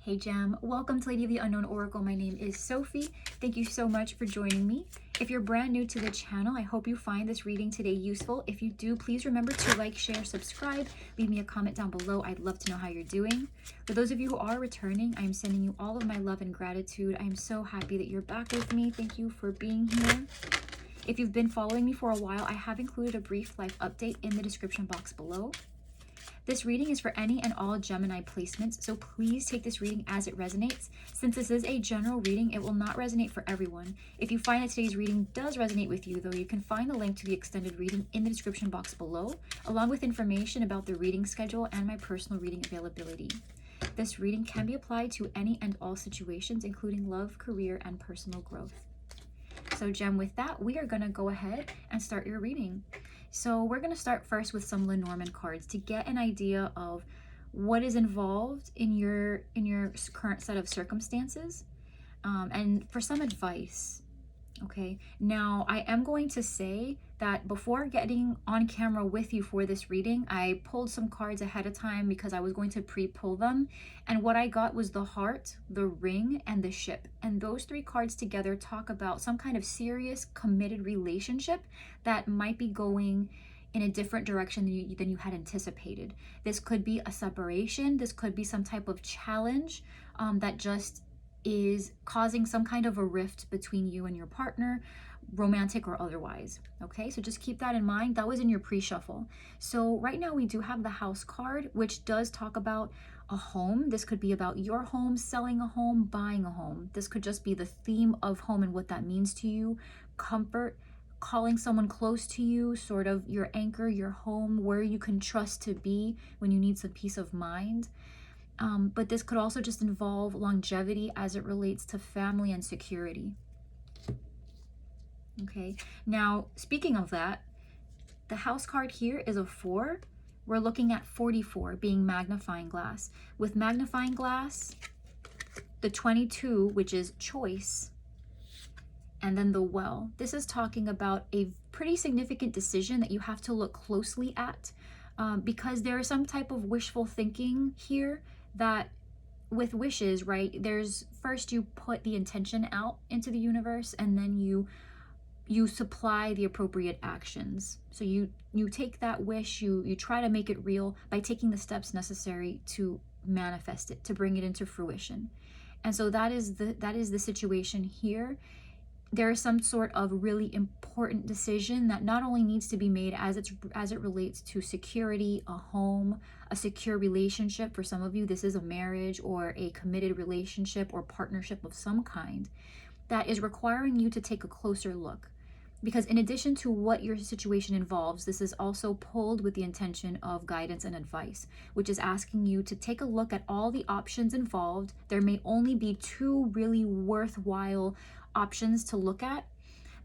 Hey Gem, welcome to Lady of the Unknown Oracle. My name is Sophie. Thank you so much for joining me. If you're brand new to the channel, I hope you find this reading today useful. If you do, please remember to like, share, subscribe, leave me a comment down below. I'd love to know how you're doing. For those of you who are returning, I am sending you all of my love and gratitude. I am so happy that you're back with me. Thank you for being here. If you've been following me for a while, I have included a brief life update in the description box below. This reading is for any and all Gemini placements, so please take this reading as it resonates. Since this is a general reading, it will not resonate for everyone. If you find that today's reading does resonate with you, though, you can find the link to the extended reading in the description box below, along with information about the reading schedule and my personal reading availability. This reading can be applied to any and all situations, including love, career, and personal growth. So Gem, with that, we are going to go ahead and start your reading. So we're going to start first with some Lenormand cards to get an idea of what is involved in your current set of circumstances, and for some advice. Okay, now I am going to say that before getting on camera with you for this reading, I pulled some cards ahead of time because I was going to pre-pull them, and what I got was the heart, the ring, and the ship. And those three cards together talk about some kind of serious committed relationship that might be going in a different direction than you had anticipated. This could be a separation, this could be some type of challenge that just is causing some kind of a rift between you and your partner, romantic or otherwise. Okay, so just keep that in mind. That was in your pre-shuffle. So right now we do have the house card, which does talk about a home. This could be about your home, selling a home, buying a home. This could just be the theme of home and what that means to you. Comfort, calling someone close to you, sort of your anchor, your home, where you can trust to be when you need some peace of mind. But this could also just involve longevity as it relates to family and security. Okay, now speaking of that, the house card here is a 4. We're looking at 44 being magnifying glass. With magnifying glass, the 22, which is choice, and then the well. This is talking about a pretty significant decision that you have to look closely at, because there is some type of wishful thinking here. That with wishes, right, there's first you put the intention out into the universe, and then you supply the appropriate actions. So you take that wish, you try to make it real by taking the steps necessary to manifest it, to bring it into fruition. And so that is the situation here. There is some sort of really important decision that not only needs to be made as it relates to security, a home, a secure relationship. For some of you, this is a marriage or a committed relationship or partnership of some kind that is requiring you to take a closer look. Because in addition to what your situation involves, this is also pulled with the intention of guidance and advice, which is asking you to take a look at all the options involved. There may only be 2 really worthwhile options to look at,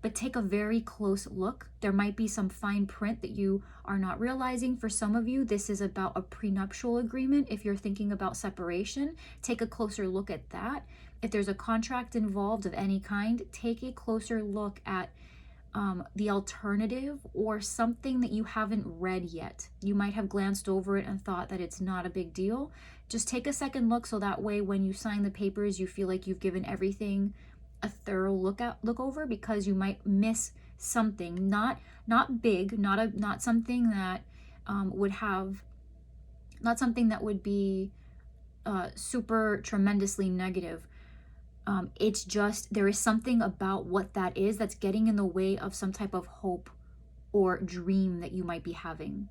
but take a very close look. There might be some fine print that you are not realizing. For some of you, this is about a prenuptial agreement. If you're thinking about separation, take a closer look at that. If there's a contract involved of any kind, take a closer look at the alternative or something that you haven't read yet. You might have glanced over it and thought that it's not a big deal. Just take a second look, so that way when you sign the papers, you feel like you've given everything a thorough look over, because you might miss something, not big, not something that would be super tremendously negative. It's just there is something about what that is that's getting in the way of some type of hope or dream that you might be having.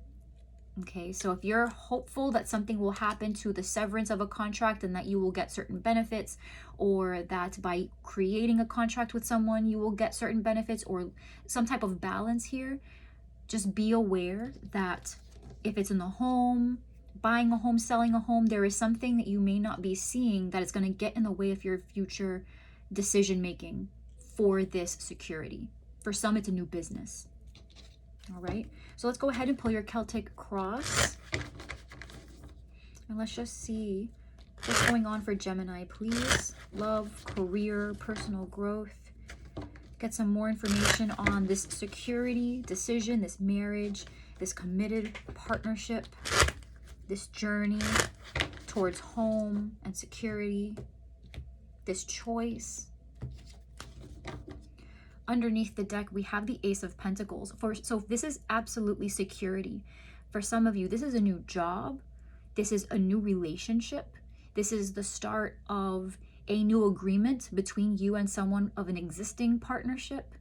Okay, so if you're hopeful that something will happen to the severance of a contract and that you will get certain benefits, or that by creating a contract with someone you will get certain benefits or some type of balance here, just be aware that if it's in the home, buying a home, selling a home, there is something that you may not be seeing that is going to get in the way of your future decision making for this security. For some, it's a new business. All right, so let's go ahead and pull your Celtic cross, and let's just see what's going on for Gemini, please. Love, career, personal growth. Get some more information on this security decision, this marriage, this committed partnership, this journey towards home and security, this choice. Underneath the deck, we have the Ace of Pentacles. So this is absolutely security. For some of you, this is a new job. This is a new relationship. This is the start of a new agreement between you and someone of an existing partnership.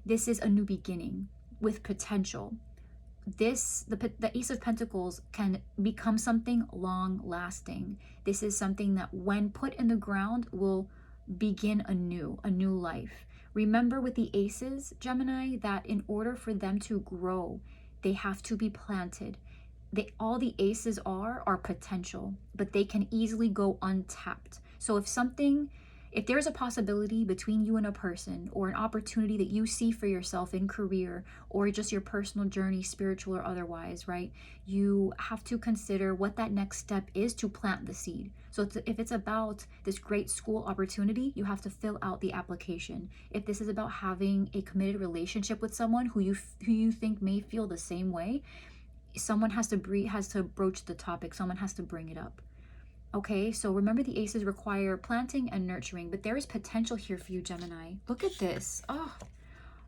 This is a new beginning with potential. The Ace of Pentacles can become something long lasting. This is something that when put in the ground will begin a new life. Remember with the aces, Gemini, that in order for them to grow, they have to be planted. All the aces are potential, but they can easily go untapped. So if there's a possibility between you and a person, or an opportunity that you see for yourself in career, or just your personal journey, spiritual or otherwise, right? You have to consider what that next step is to plant the seed. So if it's about this great school opportunity, you have to fill out the application. If this is about having a committed relationship with someone who you think may feel the same way, someone has to broach the topic. Someone has to bring it up. Okay, so remember the aces require planting and nurturing, but there is potential here for you, Gemini. Look at this. Oh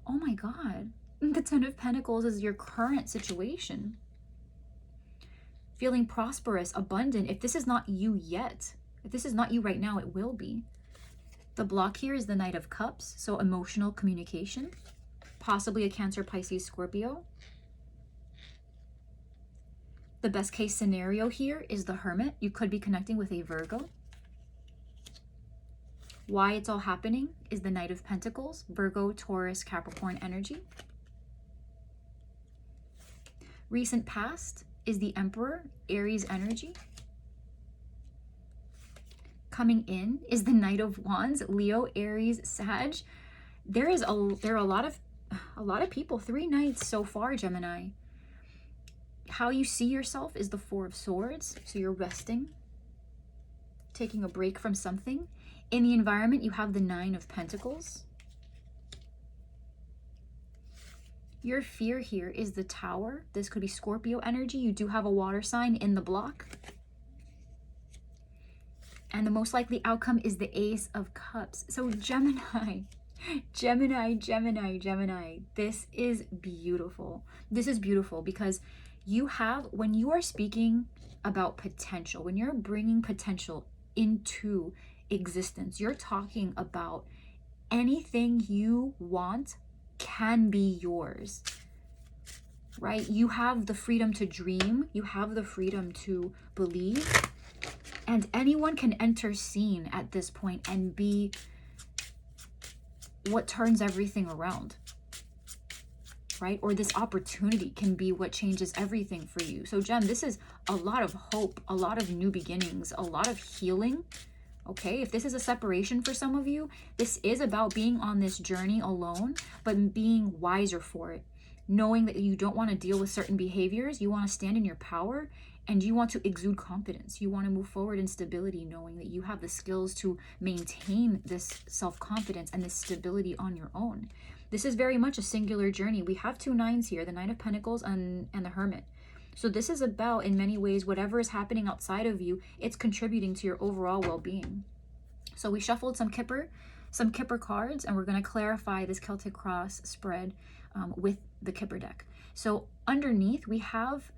my God. The Ten of Pentacles is your current situation. Feeling prosperous, abundant. If this is not you yet, if this is not you right now, it will be. The block here is the Knight of Cups, so emotional communication. Possibly a Cancer, Pisces, Scorpio. The best case scenario here is the Hermit. You could be connecting with a Virgo. Why it's all happening is the Knight of Pentacles, Virgo, Taurus, Capricorn energy. Recent past is the Emperor, Aries energy. Coming in is the Knight of Wands, Leo, Aries, Sag. There are a lot of people, 3 Knights so far, Gemini. How you see yourself is the Four of Swords. So you're resting, taking a break from something. In the environment, you have the Nine of Pentacles. Your fear here is the Tower. This could be Scorpio energy. You do have a water sign in the block. And the most likely outcome is the Ace of Cups. So Gemini, this is beautiful. This is beautiful because when you are speaking about potential, when you're bringing potential into existence, you're talking about anything you want can be yours, right? You have the freedom to dream. You have the freedom to believe. And anyone can enter scene at this point and be what turns everything around. Right? Or this opportunity can be what changes everything for you. So Gem, this is a lot of hope, a lot of new beginnings, a lot of healing. Okay, if this is a separation for some of you, this is about being on this journey alone, but being wiser for it. Knowing that you don't want to deal with certain behaviors, you want to stand in your power, and you want to exude confidence. You want to move forward in stability, knowing that you have the skills to maintain this self-confidence and this stability on your own. This is very much a singular journey. We have 2 nines here, the Knight of Pentacles and the Hermit. So this is about, in many ways, whatever is happening outside of you, it's contributing to your overall well-being. So we shuffled some Kipper cards, and we're going to clarify this Celtic Cross spread with the Kipper deck. So underneath, we have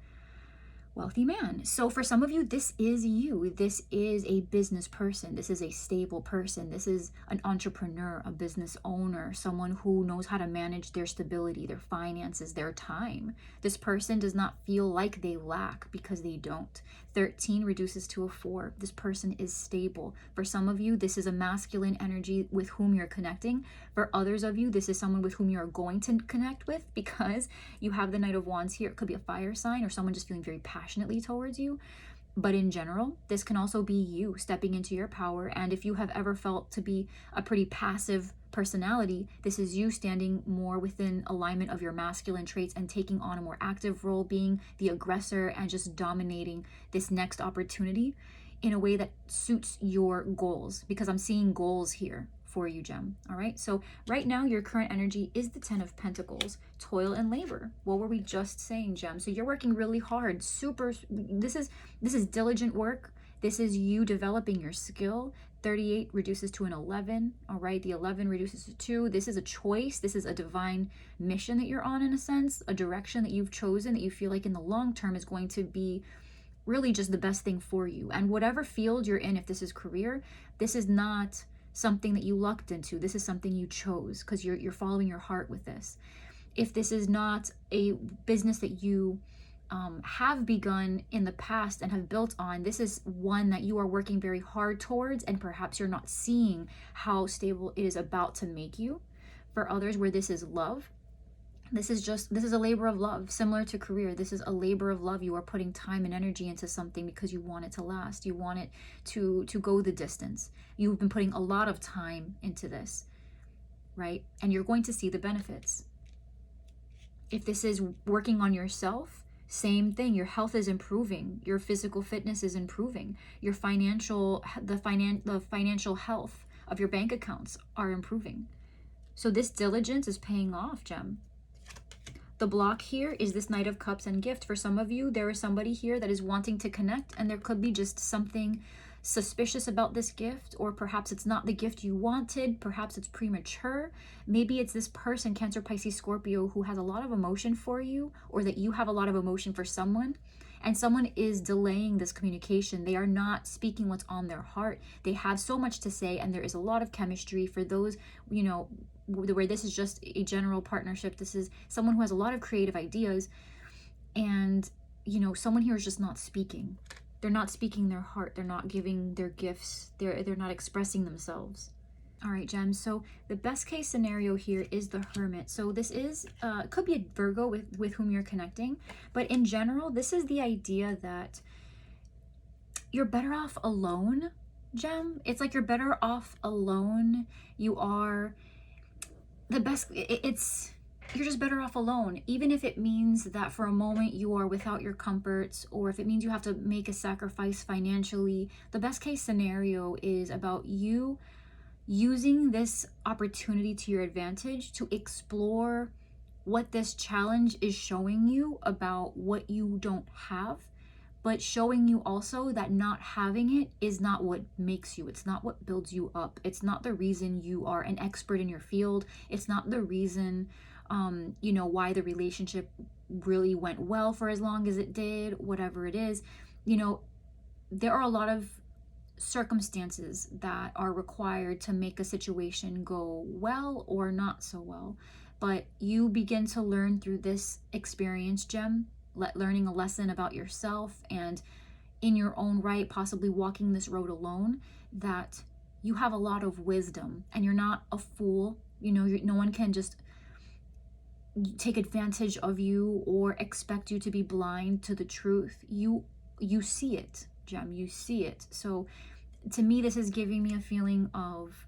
wealthy man. So for some of you, this is you. This is a business person. This is a stable person. This is an entrepreneur, a business owner, someone who knows how to manage their stability, their finances, their time. This person does not feel like they lack because they don't. 13 reduces to a 4. This person is stable. For some of you, this is a masculine energy with whom you're connecting. For others of you, this is someone with whom you're going to connect with because you have the Knight of Wands here. It could be a fire sign or someone just feeling very passionately towards you. But in general, this can also be you stepping into your power. And if you have ever felt to be a pretty passive personality, this is you standing more within alignment of your masculine traits and taking on a more active role, being the aggressor and just dominating this next opportunity in a way that suits your goals, because I'm seeing goals here for you, Gem. All right, so right now your current energy is the 10 of Pentacles, toil and labor. What were we just saying, Gem? So you're working really hard, this is diligent work. This is you developing your skill. 38 reduces to an 11, all right? The 11 reduces to 2. This is a choice. This is a divine mission that you're on, in a sense, a direction that you've chosen that you feel like in the long term is going to be really just the best thing for you. And whatever field you're in, if this is career, this is not something that you lucked into. This is something you chose because you're following your heart with this. If this is not a business that you have begun in the past and have built on, this is one that you are working very hard towards, and perhaps you're not seeing how stable it is about to make you. For others, where this is love, this is a labor of love. Similar to career, this is a labor of love. You are putting time and energy into something because you want it to last. You want it to go the distance. You've been putting a lot of time into this, right? And you're going to see the benefits. If this is working on yourself, same thing. Your health is improving. Your physical fitness is improving. Your the financial health of your bank accounts are improving. So this diligence is paying off, Gem. The block here is this Knight of Cups and gift. For some of you, there is somebody here that is wanting to connect, and there could be just something suspicious about this gift, or perhaps it's not the gift you wanted. Perhaps it's premature. Maybe it's this person, Cancer, Pisces, Scorpio, who has a lot of emotion for you, or that you have a lot of emotion for someone, and someone is delaying this communication. They are not speaking what's on their heart. They have so much to say, and there is a lot of chemistry. For those, you know, where this is just a general partnership, this is someone who has a lot of creative ideas, and you know, someone here is just not speaking. They're not speaking their heart. They're not giving their gifts. They're not expressing themselves. All right, Gems. So the best case scenario here is the Hermit. So this is could be a Virgo with whom you're connecting, but in general, this is the idea that you're better off alone, Gem. It's like you're better off alone. You are the best. You're just better off alone, even if it means that for a moment you are without your comforts, or if it means you have to make a sacrifice financially. The best case scenario is about you using this opportunity to your advantage to explore what this challenge is showing you about what you don't have, but showing you also that not having it is not what makes you. It's not what builds you up. It's not the reason you are an expert in your field. It's not the reason you know, why the relationship really went well for as long as it did, whatever it is. You know, there are a lot of circumstances that are required to make a situation go well or not so well. But you begin to learn through this experience, Gem, learning a lesson about yourself, and in your own right, possibly walking this road alone, that you have a lot of wisdom and you're not a fool. You know, no one can just take advantage of you or expect you to be blind to the truth. You see it, Gem. You see it. So to me, this is giving me a feeling of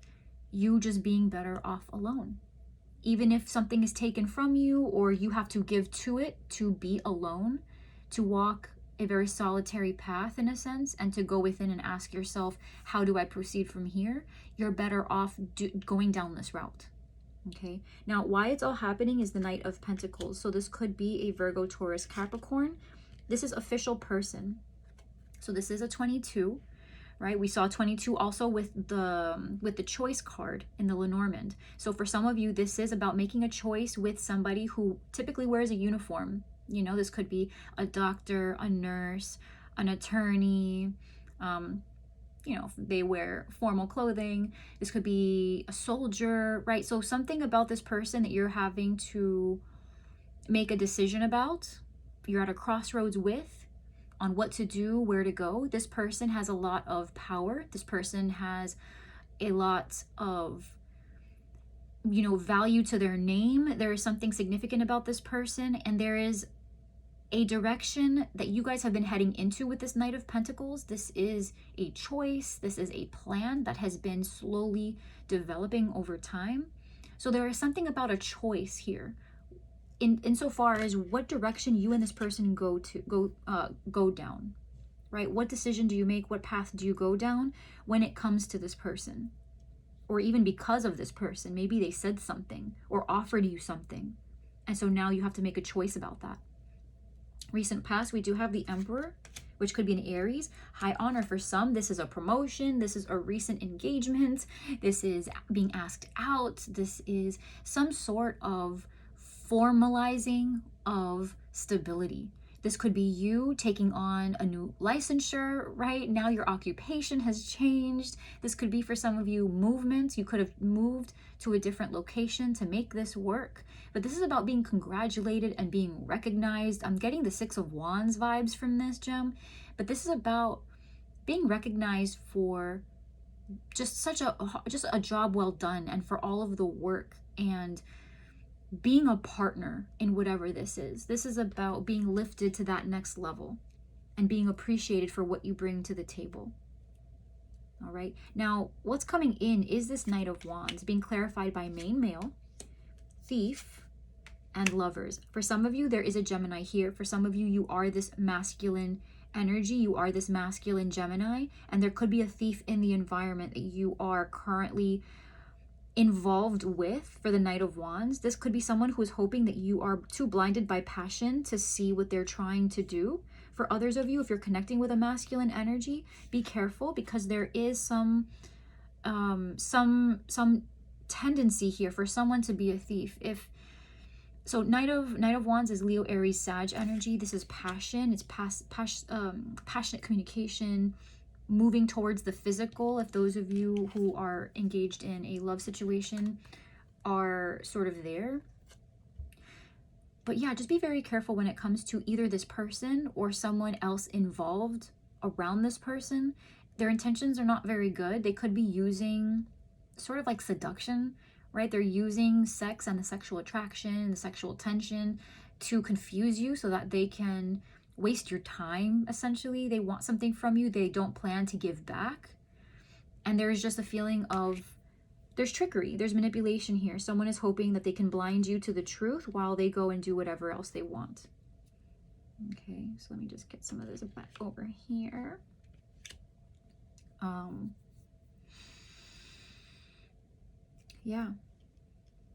you just being better off alone. Even if something is taken from you, or you have to give to it to be alone, to walk a very solitary path in a sense, and to go within and ask yourself, how do I proceed from here? You're better off going down this route. Okay, now why it's all happening is the Knight of Pentacles. So this could be a Virgo, Taurus, Capricorn. This is official person. So this is a 22, right? We saw 22 also with the choice card in the Lenormand. So for some of you, this is about making a choice with somebody who typically wears a uniform. You know, this could be a doctor, a nurse, an attorney, you know, they wear formal clothing. This could be a soldier, right? So something about this person that you're having to make a decision about, you're at a crossroads with, on what to do, where to go. This person has a lot of power. This person has a lot of, you know, value to their name. There is something significant about this person, and there is a direction that you guys have been heading into with this Knight of Pentacles. This is a choice. This is a plan that has been slowly developing over time. So there is something about a choice here, insofar as what direction you and this person go down, right? What decision do you make? What path do you go down when it comes to this person, or even because of this person? Maybe they said something or offered you something, and so now you have to make a choice about that. Recent past, we do have the Emperor, which could be an Aries. High honor for some. This is a promotion. This is a recent engagement. This is being asked out. This is some sort of formalizing of stability. This could be you taking on a new licensure, right? Now your occupation has changed. This could be for some of you movements. You could have moved to a different location to make this work. But this is about being congratulated and being recognized. I'm getting the Six of Wands vibes from this, gem. But this is about being recognized for just a job well done, and for all of the work, and being a partner in whatever this is. This is about being lifted to that next level and being appreciated for what you bring to the table. All right. Now, what's coming in is this Knight of Wands being clarified by main male, thief, and lovers. For some of you, there is a Gemini here. For some of you, you are this masculine energy. You are this masculine Gemini, and there could be a thief in the environment that you are currently involved with. For the Knight of Wands, this could be someone who is hoping that you are too blinded by passion to see what they're trying to do. For others of you, if you're connecting with a masculine energy, be careful, because there is some tendency here for someone to be a thief. So Knight of Wands is Leo, Aries, Sag energy. This is passion. It's passionate communication, moving towards the physical. If those of you who are engaged in a love situation are sort of there. But yeah, just be very careful when it comes to either this person or someone else involved around this person. Their intentions are not very good. They could be using sort of like seduction, right? They're using sex and the sexual attraction, the sexual tension to confuse you so that they can waste your time, essentially. They want something from you they don't plan to give back. And there's just a feeling of, there's trickery, there's manipulation here. Someone is hoping that they can blind you to the truth while they go and do whatever else they want. Okay, so let me just get some of this back over here. Yeah.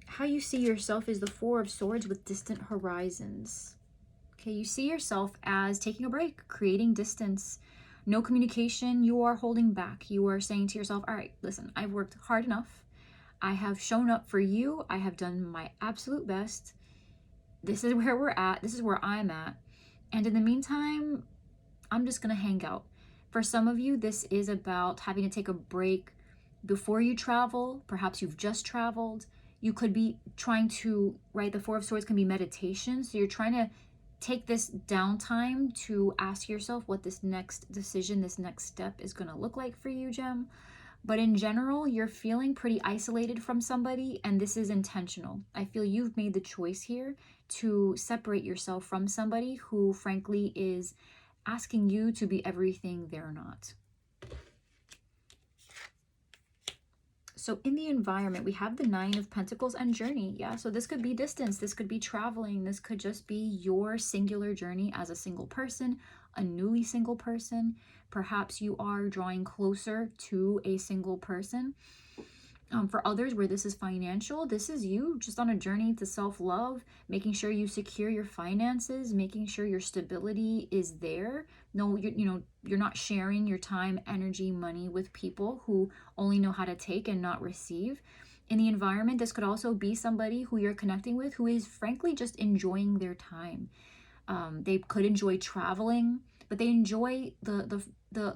How you see yourself is the Four of Swords with distant horizons. Okay, you see yourself as taking a break, creating distance, no communication. You are holding back. You are saying to yourself, all right, listen, I've worked hard enough. I have shown up for you. I have done my absolute best. This is where we're at. This is where I'm at. And in the meantime, I'm just going to hang out. For some of you, this is about having to take a break before you travel. Perhaps you've just traveled. You could be trying to, right? The Four of Swords can be meditation. So you're trying to take this downtime to ask yourself what this next decision, this next step is going to look like for you, Gem. But in general, you're feeling pretty isolated from somebody, and this is intentional. I feel you've made the choice here to separate yourself from somebody who, frankly, is asking you to be everything they're not. So in the environment, we have the Nine of Pentacles and journey. Yeah, so this could be distance. This could be traveling. This could just be your singular journey as a single person, a newly single person. Perhaps you are drawing closer to a single person. For others, where this is financial, this is you just on a journey to self-love, making sure you secure your finances, making sure your stability is there. No, you're not sharing your time, energy, money with people who only know how to take and not receive. In the environment, this could also be somebody who you're connecting with who is frankly just enjoying their time. They could enjoy traveling, but they enjoy the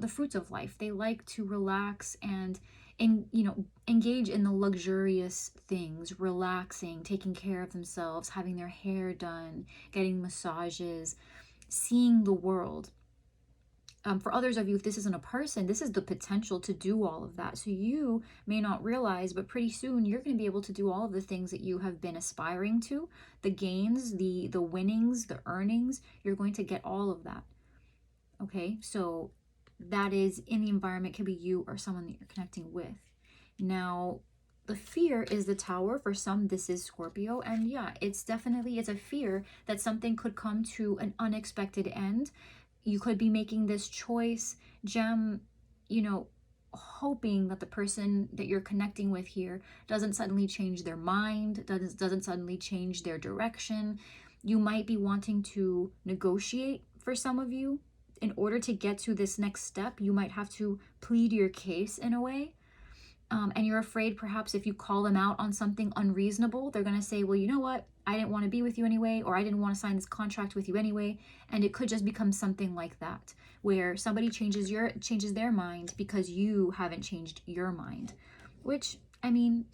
fruits of life. They like to relax and engage in the luxurious things, relaxing, taking care of themselves, having their hair done, getting massages, seeing the world. For others of you, if this isn't a person, this is the potential to do all of that. So you may not realize, but pretty soon you're going to be able to do all of the things that you have been aspiring to, the gains, the winnings, the earnings. You're going to get all of that. Okay, so that is in the environment, could be you or someone that you're connecting with. Now, the fear is the Tower. For some, this is Scorpio. And yeah, it's a fear that something could come to an unexpected end. You could be making this choice, Gem, hoping that the person that you're connecting with here doesn't suddenly change their mind, doesn't suddenly change their direction. You might be wanting to negotiate for some of you. in order to get to this next step, you might have to plead your case in a way. And you're afraid perhaps if you call them out on something unreasonable, they're going to say, well, you know what? I didn't want to be with you anyway, or I didn't want to sign this contract with you anyway. And it could just become something like that, where somebody changes their mind because you haven't changed your mind. Which, I mean,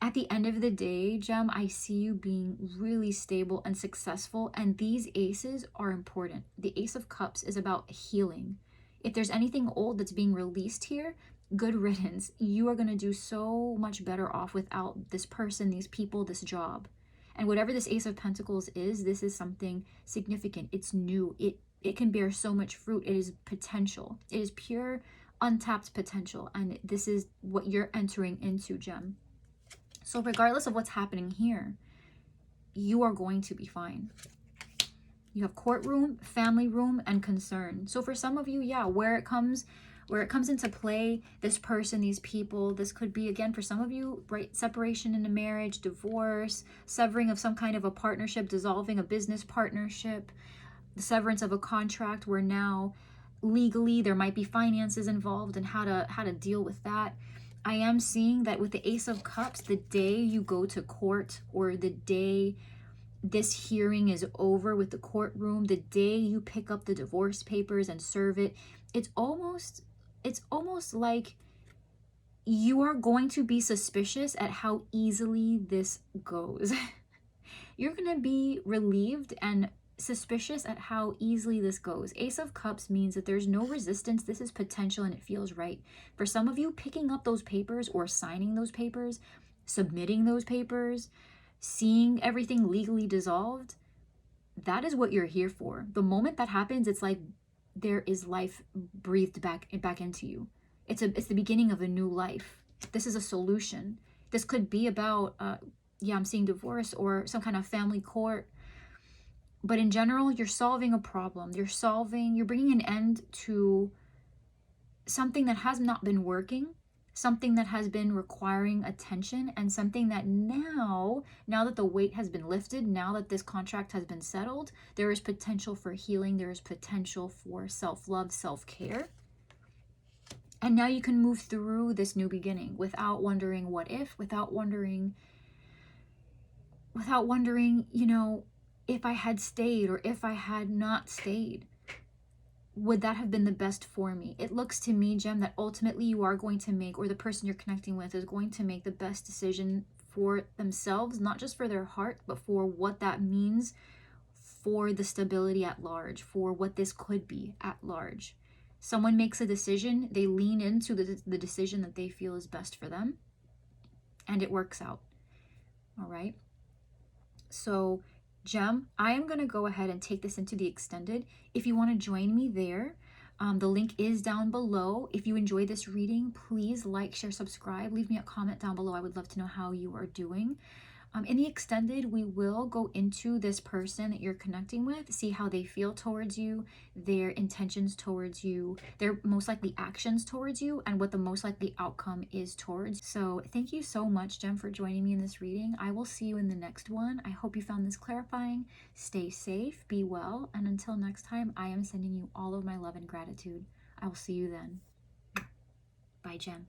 at the end of the day, Gem, I see you being really stable and successful. And these aces are important. The Ace of Cups is about healing. If there's anything old that's being released here, good riddance. You are going to do so much better off without this person, these people, this job. And whatever this Ace of Pentacles is, this is something significant. It's new. It can bear so much fruit. It is potential. It is pure, untapped potential. And this is what you're entering into, Gem. So regardless of what's happening here, you are going to be fine. You have courtroom, family room, and concern. So for some of you, yeah, where it comes into play, this person, these people, this could be, again, for some of you, right, separation in a marriage, divorce, severing of some kind of a partnership, dissolving a business partnership, the severance of a contract where now legally there might be finances involved and how to deal with that. I am seeing that with the Ace of Cups, the day you go to court, or the day this hearing is over with the courtroom, the day you pick up the divorce papers and serve it, it's almost like you are going to be suspicious at how easily this goes. You're going to be relieved and suspicious at how easily this goes. Ace of Cups means that there's no resistance. This is potential and it feels right. For some of you, picking up those papers or signing those papers, submitting those papers, seeing everything legally dissolved, that is what you're here for. The moment that happens, it's like there is life breathed back into you. It's the beginning of a new life. This is a solution. This could be about I'm seeing divorce or some kind of family court. But in general, you're solving a problem. You're bringing an end to something that has not been working, something that has been requiring attention, and something that now that the weight has been lifted, now that this contract has been settled, there is potential for healing. There is potential for self-love, self-care. And now you can move through this new beginning without wondering what if, without wondering, if I had stayed or if I had not stayed, would that have been the best for me? It looks to me, Gem, that ultimately you are going to make, or the person you're connecting with is going to make the best decision for themselves, not just for their heart, but for what that means for the stability at large, for what this could be at large. Someone makes a decision, they lean into the decision that they feel is best for them, and it works out. All right? So, Gem, I am going to go ahead and take this into the extended. If you want to join me there, the link is down below. If you enjoyed this reading, please like, share, subscribe. Leave me a comment down below. I would love to know how you are doing. In the extended, we will go into this person that you're connecting with, see how they feel towards you, their intentions towards you, their most likely actions towards you, and what the most likely outcome is towards. So thank you so much, Gem, for joining me in this reading. I will see you in the next one. I hope you found this clarifying. Stay safe, be well, and until next time, I am sending you all of my love and gratitude. I will see you then. Bye, Gem.